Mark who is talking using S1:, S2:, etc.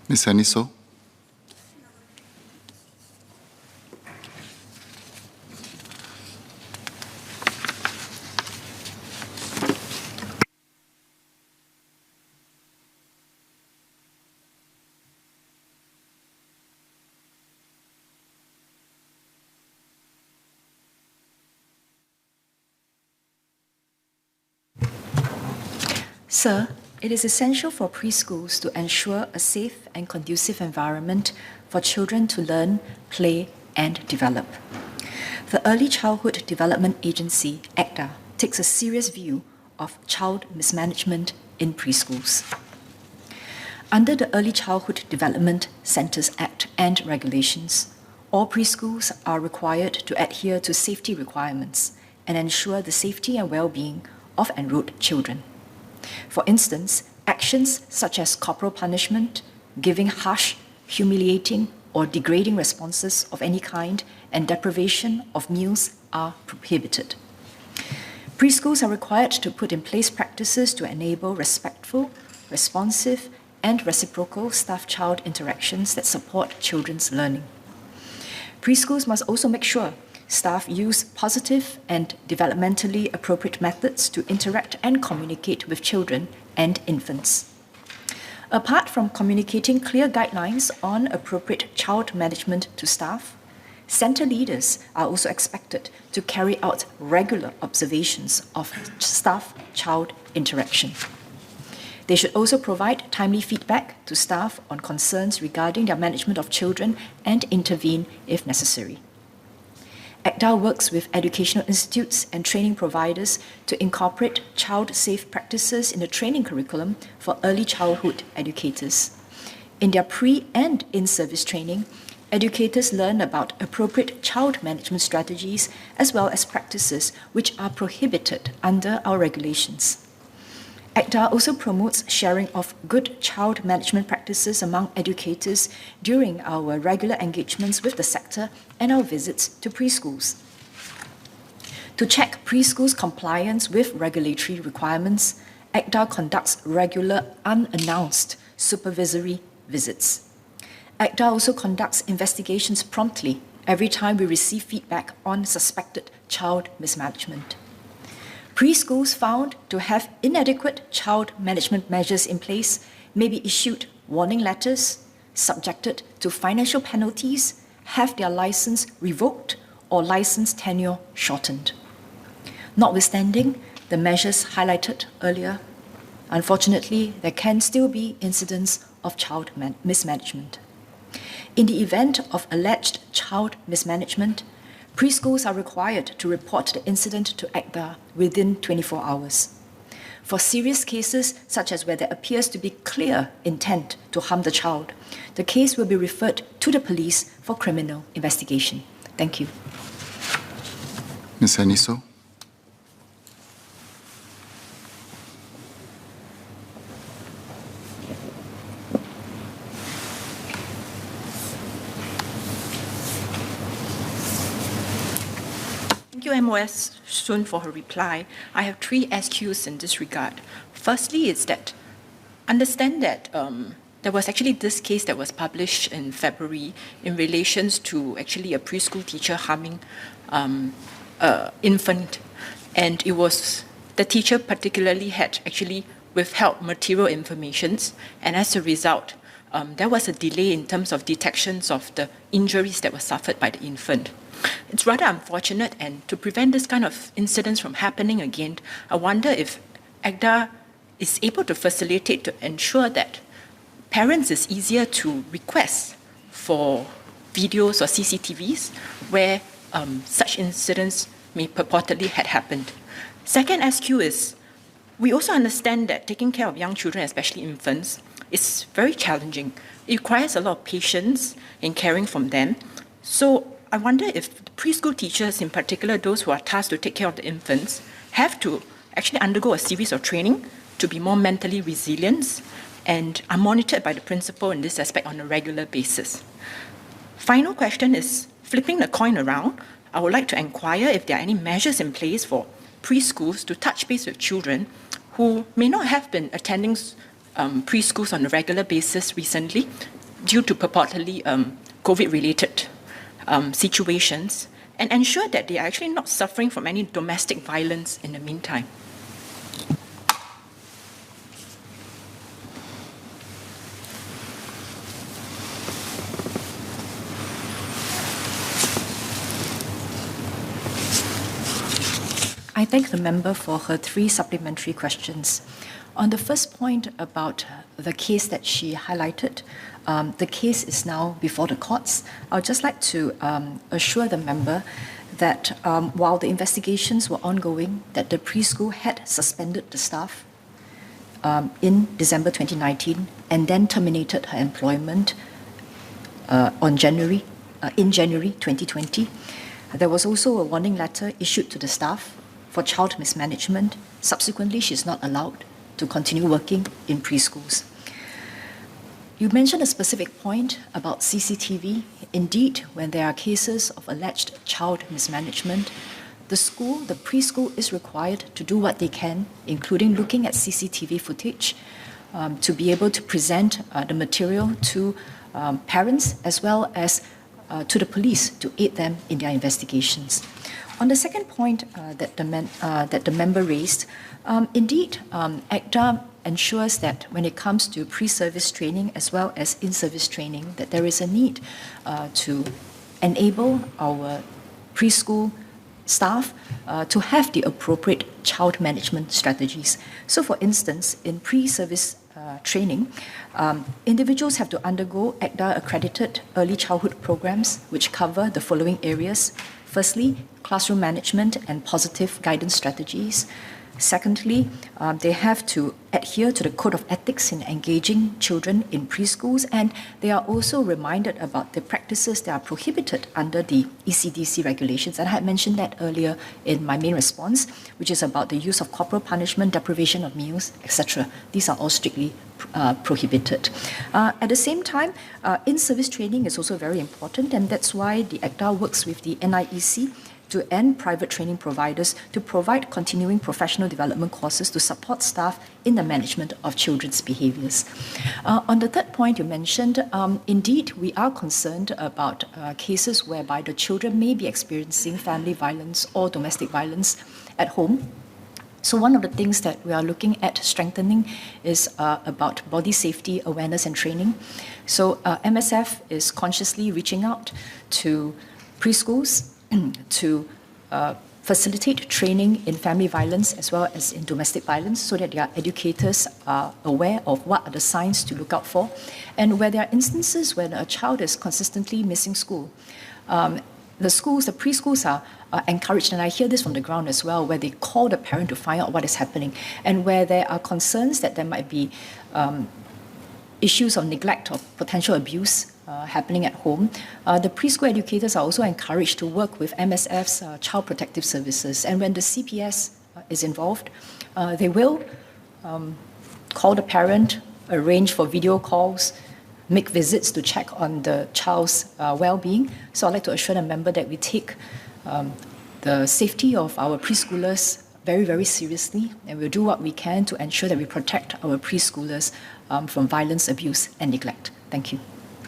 S1: Ms. Aniso?
S2: Sir, it is essential for preschools to ensure a safe and conducive environment for children to learn, play, and develop. The Early Childhood Development Agency, ECDA, takes a serious view of child mismanagement in preschools. Under the Early Childhood Development Centres Act and regulations, all preschools are required to adhere to safety requirements and ensure the safety and well-being of enrolled children. For instance, actions such as corporal punishment, giving harsh, humiliating, or degrading responses of any kind, and deprivation of meals are prohibited. Preschools are required to put in place practices to enable respectful, responsive, and reciprocal staff-child interactions that support children's learning. Preschools must also make sure staff use positive and developmentally appropriate methods to interact and communicate with children and infants. Apart from communicating clear guidelines on appropriate child management to staff, center leaders are also expected to carry out regular observations of staff-child interaction. They should also provide timely feedback to staff on concerns regarding their management of children and intervene if necessary. ECDA works with educational institutes and training providers to incorporate child-safe practices in the training curriculum for early childhood educators. In their pre- and in-service training, educators learn about appropriate child management strategies as well as practices which are prohibited under our regulations. ECDA also promotes sharing of good child management practices among educators during our regular engagements with the sector and our visits to preschools. To check preschools' compliance with regulatory requirements, ECDA conducts regular unannounced supervisory visits. ECDA also conducts investigations promptly every time we receive feedback on suspected child mismanagement. Preschools found to have inadequate child management measures in place may be issued warning letters, subjected to financial penalties, have their license revoked, or license tenure shortened. Notwithstanding the measures highlighted earlier, unfortunately, there can still be incidents of child mismanagement. In the event of alleged child mismanagement, preschools are required to report the incident to ECDA within 24 hours. For serious cases, such as where there appears to be clear intent to harm the child, the case will be referred to the police for criminal investigation. Thank you.
S1: Ms. Aniso?
S3: Thank you, MOS Sun, for her reply. I have 3 SQs in this regard. Firstly, is that understand that there was actually this case that was published in February in relations to actually a preschool teacher harming an infant, and it was the teacher particularly had actually withheld material informations, and as a result, there was a delay in terms of detections of the injuries that were suffered by the infant. It's rather unfortunate, and to prevent this kind of incidents from happening again, I wonder if ECDA is able to facilitate to ensure that parents is easier to request for videos or CCTVs where such incidents may purportedly had happened. Second SQ is, we also understand that taking care of young children, especially infants, is very challenging. It requires a lot of patience in caring for them. So I wonder if the preschool teachers, in particular those who are tasked to take care of the infants, have to actually undergo a series of training to be more mentally resilient and are monitored by the principal in this aspect on a regular basis. Final question is, flipping the coin around, I would like to inquire if there are any measures in place for preschools to touch base with children who may not have been attending preschools on a regular basis recently due to purportedly COVID-related situations, and ensure that they are actually not suffering from any domestic violence in the meantime?
S2: I thank the member for her 3 supplementary questions. On the first point about the case that she highlighted, the case is now before the courts. I would just like to assure the member that while the investigations were ongoing, that the preschool had suspended the staff in December 2019 and then terminated her employment in January 2020. There was also a warning letter issued to the staff for child mismanagement. Subsequently, she's not allowed to continue working in preschools. You mentioned a specific point about CCTV. Indeed, when there are cases of alleged child mismanagement, the preschool is required to do what they can, including looking at CCTV footage, to be able to present the material to parents as well as to the police to aid them in their investigations. On the second point that the member raised, indeed, ACTA ensures that when it comes to pre-service training as well as in-service training, that there is a need to enable our preschool staff to have the appropriate child management strategies. So, for instance, in pre-service training, individuals have to undergo ACTA-accredited early childhood programs which cover the following areas. Firstly, classroom management and positive guidance strategies. Secondly, they have to adhere to the code of ethics in engaging children in preschools, and they are also reminded about the practices that are prohibited under the ECDC regulations. And I had mentioned that earlier in my main response, which is about the use of corporal punishment, deprivation of meals, etc. These are all strictly prohibited. At the same time, in-service training is also very important, and that's why the ACTA works with the NIEC and private training providers to provide continuing professional development courses to support staff in the management of children's behaviors. On the third point you mentioned, indeed, we are concerned about cases whereby the children may be experiencing family violence or domestic violence at home. So one of the things that we are looking at strengthening is about body safety awareness and training. So MSF is consciously reaching out to preschools to facilitate training in family violence as well as in domestic violence so that their educators are aware of what are the signs to look out for. And where there are instances when a child is consistently missing school, the preschools are encouraged, and I hear this from the ground as well, where they call the parent to find out what is happening, and where there are concerns that there might be issues of neglect or potential abuse happening at home, the preschool educators are also encouraged to work with MSF's Child Protective Services. And when the CPS is involved, they will call the parent, arrange for video calls, make visits to check on the child's well-being. So I'd like to assure the member that we take the safety of our preschoolers very, very seriously, and we'll do what we can to ensure that we protect our preschoolers from violence, abuse, and neglect. Thank you.